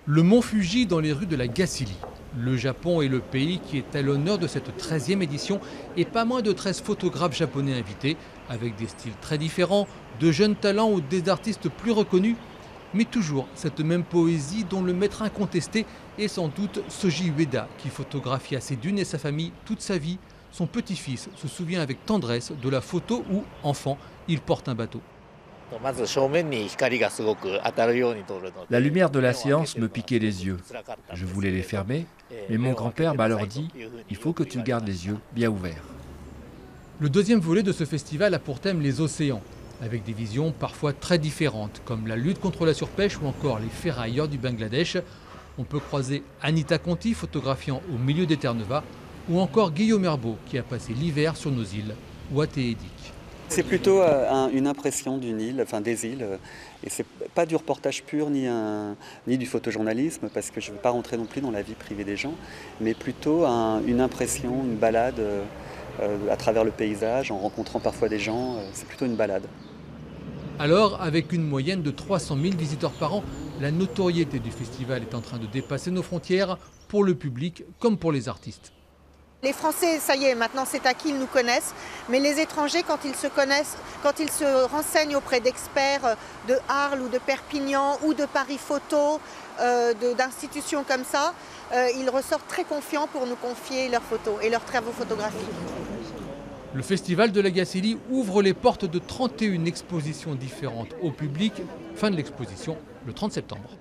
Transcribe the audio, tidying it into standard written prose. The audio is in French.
Le mont Fuji dans les rues de la Gacilly. Le Japon est le pays qui est à l'honneur de cette 13e édition et pas moins de 13 photographes japonais invités, avec des styles très différents, de jeunes talents ou des artistes plus reconnus, mais toujours cette même poésie dont le maître incontesté est sans doute Soji Ueda, qui photographia ses dunes et sa famille toute sa vie. Son petit-fils se souvient avec tendresse de la photo où, enfant, il porte un bateau. La lumière de la séance me piquait les yeux. Je voulais les fermer, mais mon grand-père m'a alors dit « Il faut que tu gardes les yeux bien ouverts ». Le deuxième volet de ce festival a pour thème les océans, avec des visions parfois très différentes, comme la lutte contre la surpêche ou encore les ferrailleurs du Bangladesh. On peut croiser Anita Conti photographiant au milieu des Terre Neuva, ou encore Guillaume Herbeau qui a passé l'hiver sur nos îles, Ouate et Edik. C'est plutôt une impression d'une île, enfin des îles, et c'est pas du reportage pur ni du photojournalisme, parce que je ne veux pas rentrer non plus dans la vie privée des gens, mais plutôt une impression, une balade à travers le paysage, en rencontrant parfois des gens, c'est plutôt une balade. Alors, avec une moyenne de 300 000 visiteurs par an, la notoriété du festival est en train de dépasser nos frontières, pour le public comme pour les artistes. Les Français, ça y est, maintenant c'est acquis, ils nous connaissent. Mais les étrangers, quand ils se connaissent, quand ils se renseignent auprès d'experts de Arles ou de Perpignan ou de Paris Photo, d'institutions comme ça, ils ressortent très confiants pour nous confier leurs photos et leurs travaux photographiques. Le festival de la Gacilly ouvre les portes de 31 expositions différentes au public. Fin de l'exposition le 30 septembre.